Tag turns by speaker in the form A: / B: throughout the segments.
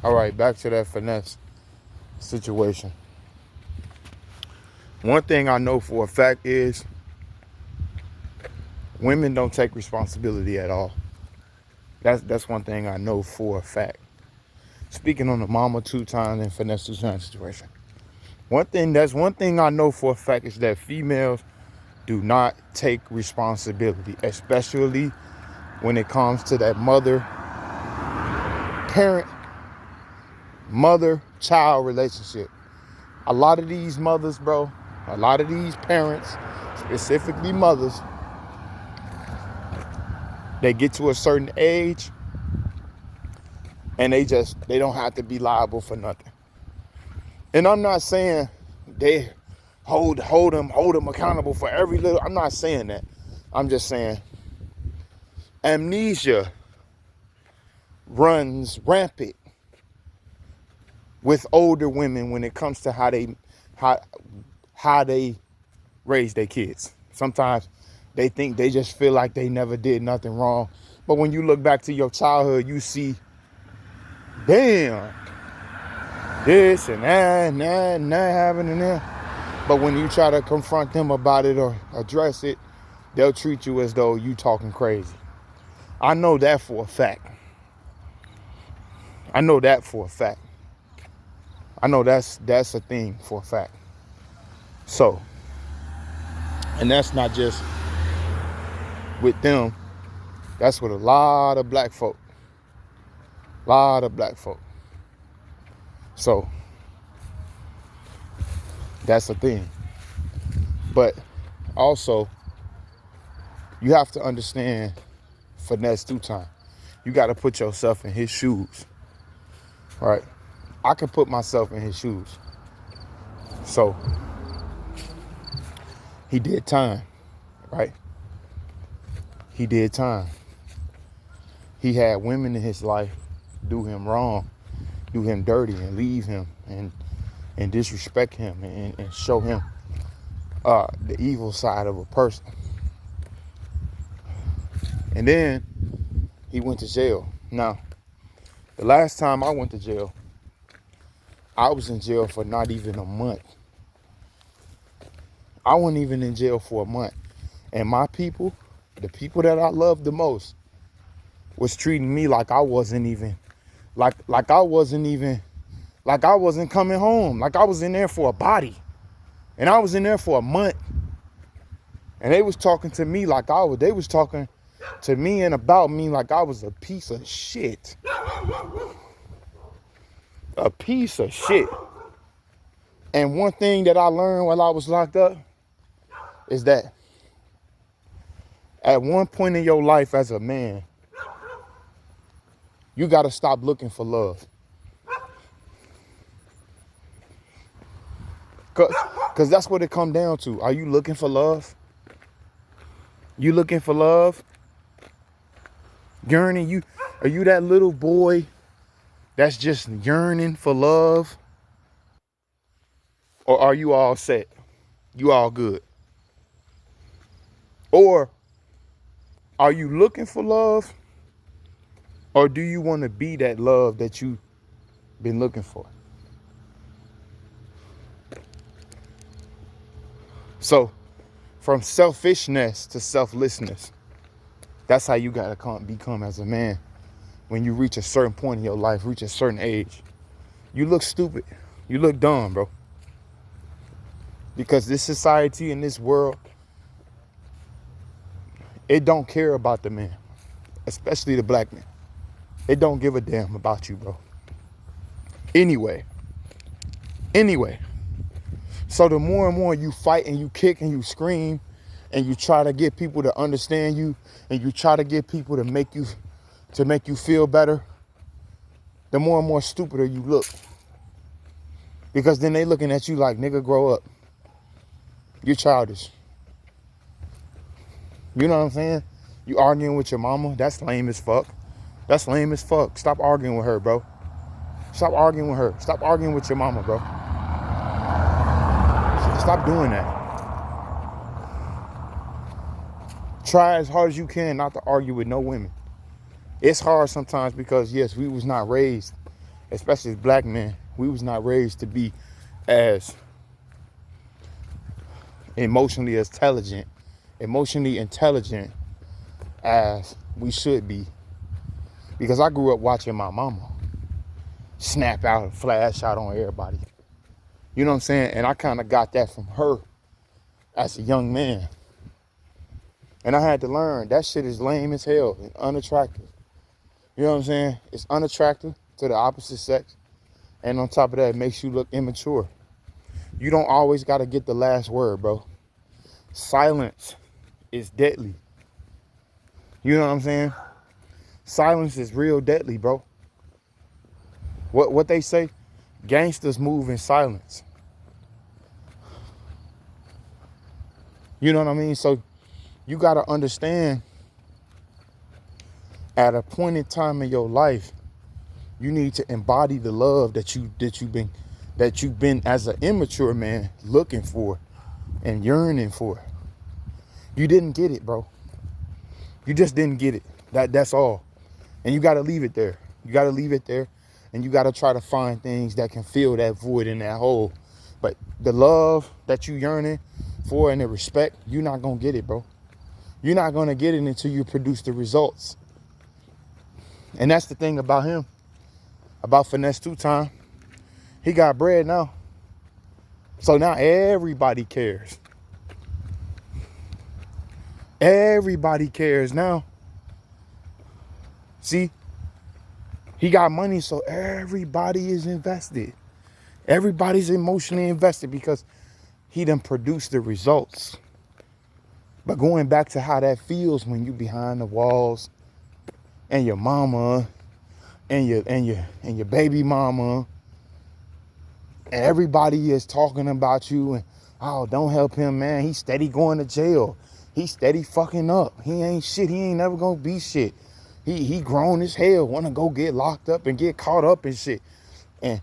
A: All right, back to that finesse situation. One thing I know for a fact is women don't take responsibility at all. That's one thing I know for a fact. Speaking on the mama 2 times and finesse 2 times situation. One thing I know for a fact is that females do not take responsibility, especially when it comes to that mother-child relationship. A lot of these mothers, bro, a lot of these parents, specifically mothers, they get to a certain age and they don't have to be liable for nothing. And I'm not saying they hold them accountable for every little. I'm not saying that. I'm just saying amnesia runs rampant with older women when it comes to how they raise their kids. Sometimes they think they just feel like they never did nothing wrong. But when you look back to your childhood, you see, damn, this and that happening there. But when you try to confront them about it or address it, they'll treat you as though you talking crazy. I know that for a fact. I know that's a thing for a fact. So, and that's not just with them. That's with a lot of black folk. So, that's a thing. But also, you have to understand finesse 2 times. You got to put yourself in his shoes. Right? I can put myself in his shoes. So, he did time. Right? He did time. He had women in his life do him wrong, do him dirty, and leave him and disrespect him and show him the evil side of a person. And then he went to jail. Now, the last time I went to jail, I was in jail for not even a month. I wasn't even in jail for a month. And my people, the people that I loved the most, was treating me like I wasn't coming home. Like I was in there for a body. And I was in there for a month. And they was talking to me like they was talking to me and about me like I was a piece of shit. A piece of shit. And one thing that I learned while I was locked up is that at one point in your life as a man, you got to stop looking for love. Because that's what it come down to. Are you looking for love? You looking for love? Yearning? Are you that little boy that's just yearning for love? Or are you all set? You all good? Or are you looking for love? Or do you want to be that love that you've been looking for? So, from selfishness to selflessness, that's how you got to become as a man. When you reach a certain point in your life, reach a certain age, you look stupid. You look dumb, bro. Because this society and this world, it don't care about the man, especially the black man. It don't give a damn about you, bro. Anyway. So the more and more you fight and you kick and you scream and you try to get people to understand you and you try to get people to make you feel better, the more and more stupider you look. Because then they looking at you like, nigga, grow up. You're childish. You know what I'm saying? You arguing with your mama, that's lame as fuck. Stop arguing with her, bro. Stop arguing with her. Stop arguing with your mama, bro. Stop doing that. Try as hard as you can not to argue with no women. It's hard sometimes because, yes, we was not raised especially as black men, we was not raised to be as emotionally intelligent as we should be. Because I grew up watching my mama snap out and flash out on everybody. You know what I'm saying? And I kind of got that from her as a young man. And I had to learn that shit is lame as hell and unattractive. You know what I'm saying? It's unattractive to the opposite sex. And on top of that, it makes you look immature. You don't always got to get the last word, bro. Silence is deadly. You know what I'm saying? Silence is real deadly, bro. What they say? Gangsters move in silence. You know what I mean? So you got to understand, at a point in time in your life, you need to embody the love that you've been as an immature man looking for and yearning for. You didn't get it, bro. You just didn't get it. That's all. And you got to leave it there. You got to leave it there, and you got to try to find things that can fill that void in that hole. But the love that you yearning for and the respect, you're not going to get it, bro. You're not going to get it until you produce the results. And that's the thing about him, about Finesse 2 Time. He got bread now. So now everybody cares. Everybody cares now. See, he got money, so everybody is invested. Everybody's emotionally invested because he done produced the results. But going back to how that feels when you behind the walls and your mama and your baby mama, and everybody is talking about you and, oh, don't help him, man. He's steady going to jail. He's steady fucking up. He ain't shit. He ain't never gonna be shit. He grown as hell, wanna go get locked up and get caught up in shit. And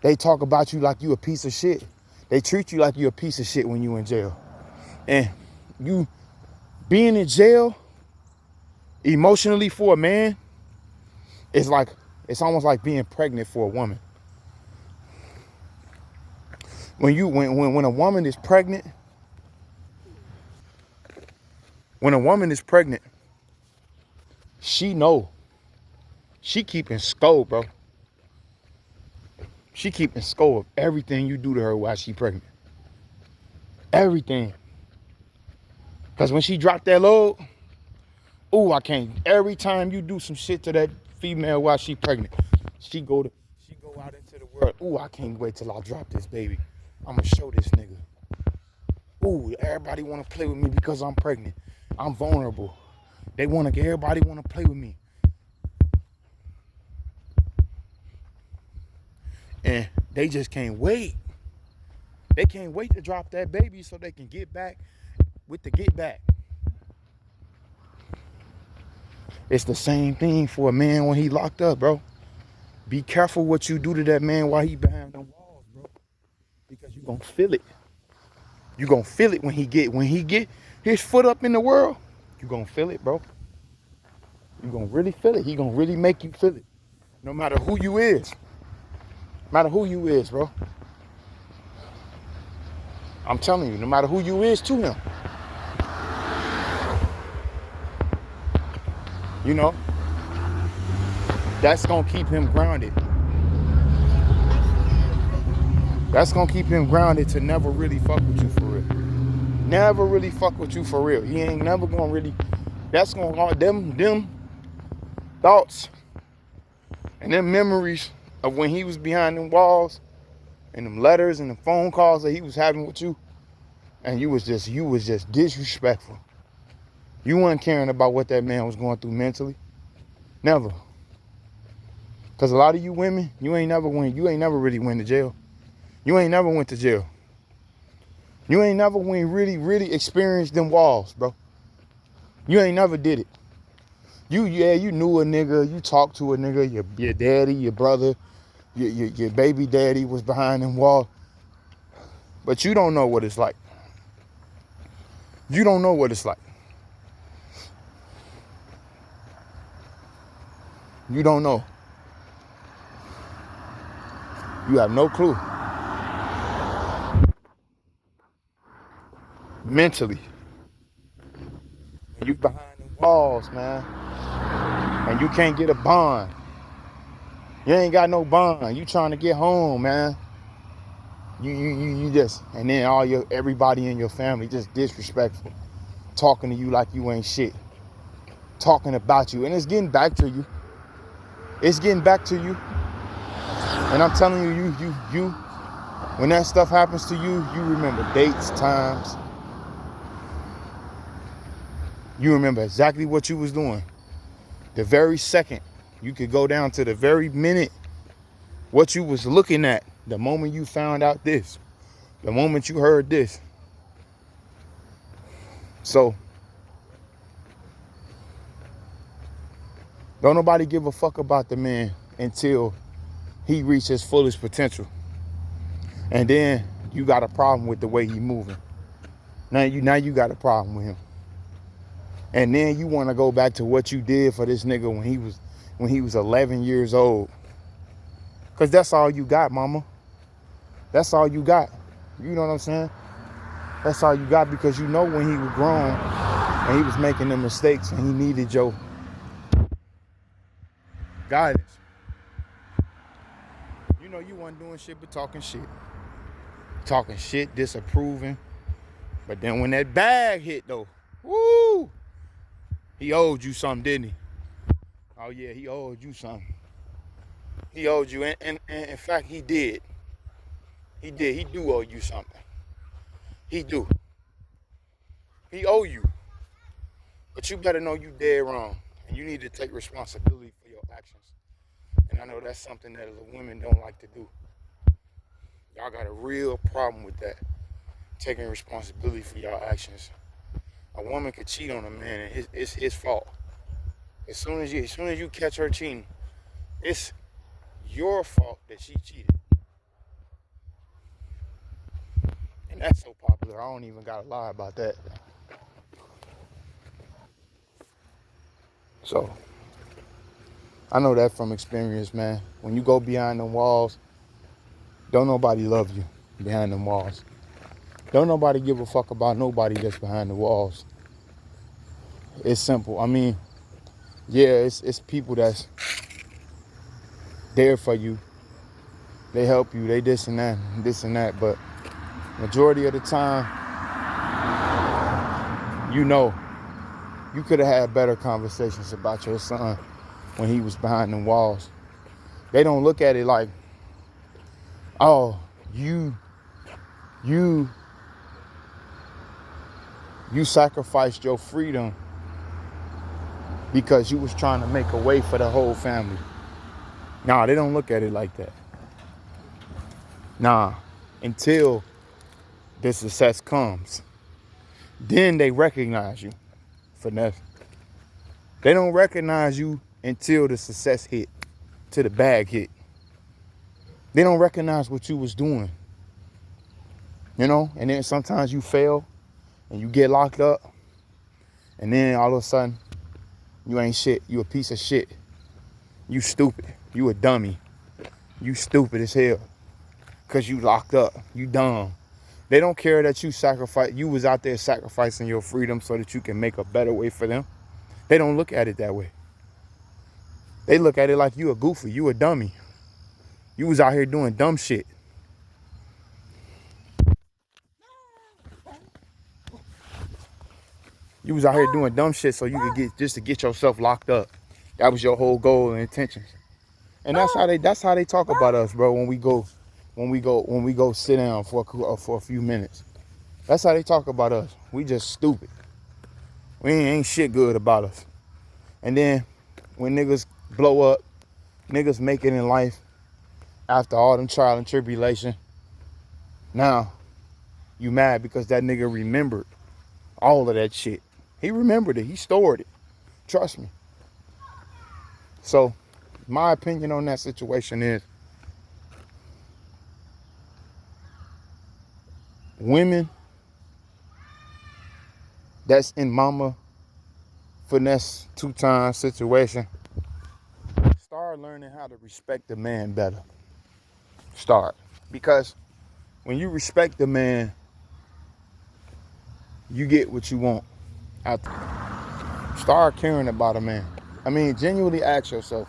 A: they talk about you like you a piece of shit. They treat you like you a piece of shit when you in jail. And you being in jail emotionally for a man is like, it's almost like being pregnant for a woman. When a woman is pregnant, she know. She keeping score, bro. She keeping score of everything you do to her while she pregnant. Everything. Because when she dropped that load, ooh, I can't. Every time you do some shit to that female while she pregnant, she go out into the world. Ooh, I can't wait till I drop this baby. I'ma show this nigga. Ooh, everybody wanna play with me because I'm pregnant. I'm vulnerable. Everybody wanna play with me. And they just can't wait. They can't wait to drop that baby so they can get back with the get back. It's the same thing for a man when he locked up, bro. Be careful what you do to that man while he behind them walls, bro. Because you gonna feel it. You gonna feel it when he get his foot up in the world. You gonna feel it, bro. You gonna really feel it. He gonna really make you feel it. No matter who you is. No matter who you is, bro. I'm telling you, no matter who you is to him. You know? That's gonna keep him grounded. That's gonna keep him grounded to never really fuck with you for real. Never really fuck with you for real. He ain't never gonna really. That's gonna them thoughts and them memories of when he was behind them walls and them letters and the phone calls that he was having with you, and you was just disrespectful. You weren't caring about what that man was going through mentally. Never. Cause a lot of you women, you ain't never really went to jail. You ain't never went to jail. You ain't never really experienced them walls, bro. You ain't never did it. You knew a nigga, you talked to a nigga, your daddy, your brother, your baby daddy was behind them walls. But you don't know what it's like. You don't know what it's like. You don't know. You have no clue. Mentally. You behind the walls, man. And you can't get a bond. You ain't got no bond. You trying to get home, man. You just, and then everybody in your family just disrespectful. Talking to you like you ain't shit. Talking about you. And it's getting back to you. It's getting back to you. And I'm telling you, when that stuff happens to you, you remember dates, times. You remember exactly what you was doing. The very second. You could go down to the very minute what you was looking at. The moment you found out this. The moment you heard this. So, don't nobody give a fuck about the man until he reaches his fullest potential. And then you got a problem with the way he moving. Now you got a problem with him. And then you want to go back to what you did for this nigga when he was 11 years old. Cause that's all you got, mama. That's all you got. You know what I'm saying? That's all you got, because you know when he was grown and he was making them mistakes and he needed your guidance. You know you wasn't doing shit but talking shit. Talking shit, disapproving. But then when that bag hit though, woo! He owed you something, didn't he? Oh yeah, he owed you something. He owed you, and in fact he did. He did. He do owe you something. He do. He owe you. But you better know you dead wrong. And you need to take responsibility for your actions. And I know that's something that the women don't like to do. Y'all got a real problem with that. Taking responsibility for y'all actions. A woman could cheat on a man and it's his fault. As soon as you catch her cheating, it's your fault that she cheated. And that's so popular, I don't even gotta lie about that. So, I know that from experience, man. When you go behind them walls, don't nobody love you behind them walls. Don't nobody give a fuck about nobody that's behind the walls. It's simple. I mean, yeah, it's people that's there for you. They help you, they this and that, but majority of the time, you know, you could have had better conversations about your son when he was behind them walls. They don't look at it like, oh, you sacrificed your freedom because you was trying to make a way for the whole family. Nah, they don't look at it like that. Nah, until the success comes, then they recognize you. Finesse. They don't recognize you until the success hit, till the bag hit. They don't recognize what you was doing. You know, and then sometimes you fail and you get locked up, and then all of a sudden, you ain't shit. You a piece of shit. You stupid. You a dummy. You stupid as hell. Cause you locked up. You dumb. They don't care that you was out there sacrificing your freedom so that you can make a better way for them. They don't look at it that way. They look at it like you a goofy. You a dummy. You was out here doing dumb shit. You was out here doing dumb shit so you could get yourself locked up. That was your whole goal and intentions. And that's how they talk about us, bro. When we go sit down for a few minutes. That's how they talk about us. We just stupid. We ain't shit good about us. And then when niggas blow up, niggas make it in life after all them trial and tribulation, now you mad because that nigga remembered all of that shit. He remembered it. He stored it. Trust me. So my opinion on that situation is, women that's in mama finesse 2-time situation, start learning how to respect the man better. Start. Because when you respect the man, you get what you want out there. Start caring about a man. I mean, genuinely ask yourself.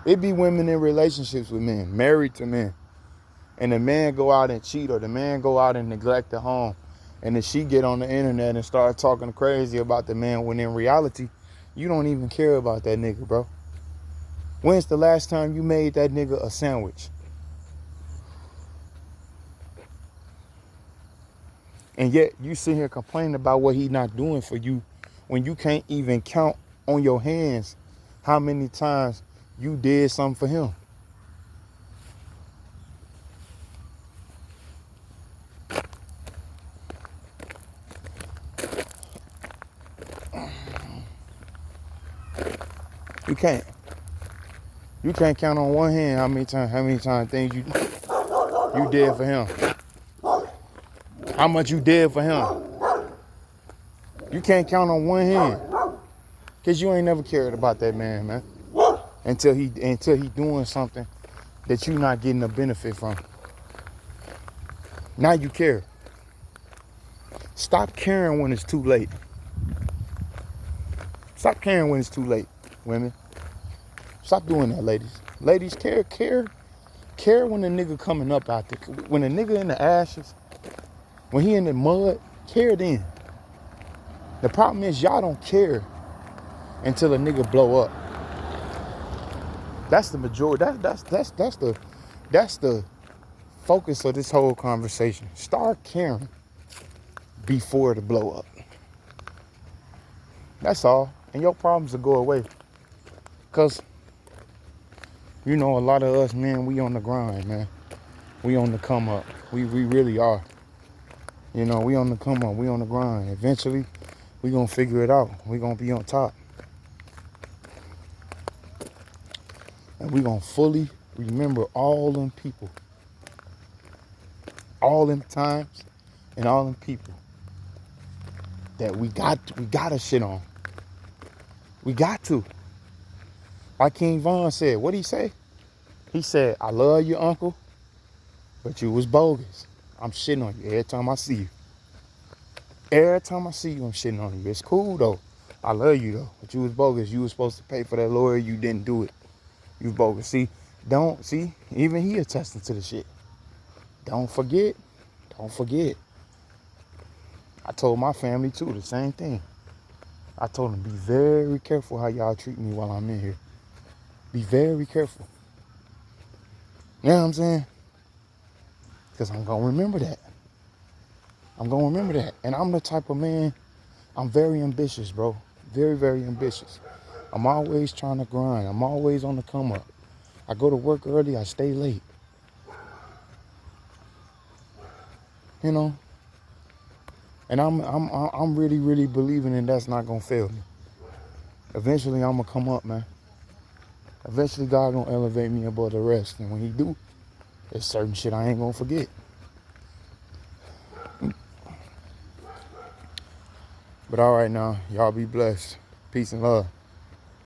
A: It be women in relationships with men, married to men, and the man go out and cheat, or the man go out and neglect the home, and then she get on the internet and start talking crazy about the man, when in reality, you don't even care about that nigga, bro. When's the last time you made that nigga a sandwich? And yet you sit here complaining about what he not doing for you, when you can't even count on your hands how many times you did something for him. You can't. You can't count on one hand how many times things you did for him. How much you did for him. You can't count on one hand. Cause you ain't never cared about that man. Until he doing something that you not getting a benefit from. Now you care. Stop caring when it's too late. Stop caring when it's too late, women. Stop doing that, ladies. Ladies, care when the nigga coming up out there. When the nigga in the ashes, when he in the mud, care then. The problem is y'all don't care until a nigga blow up. That's the majority. That's the focus of this whole conversation. Start caring before the blow up. That's all. And your problems will go away. Cause you know, a lot of us men, we on the grind, man. We on the come up. We really are. You know, we on the come up. We on the grind. Eventually, we gonna figure it out. We gonna be on top. And we gonna fully remember all them people. All them times and all them people that we gotta shit on. We got to. Like King Von said, what'd he say? He said, I love you, uncle, but you was bogus. I'm shitting on you every time I see you. Every time I see you, I'm shitting on you. It's cool, though. I love you, though, but you was bogus. You was supposed to pay for that lawyer. You didn't do it. You was bogus. See, even he attesting to the shit. Don't forget. I told my family, too, the same thing. I told them, be very careful how y'all treat me while I'm in here. Be very careful. You know what I'm saying? Because I'm going to remember that. And I'm the type of man, I'm very ambitious, bro. Very, very ambitious. I'm always trying to grind. I'm always on the come up. I go to work early, I stay late. You know? And I'm really, really believing that that's not going to fail me. Eventually, I'm going to come up, man. Eventually, God going to elevate me above the rest. And when he do, there's certain shit I ain't going to forget. But all right now, y'all be blessed. Peace and love.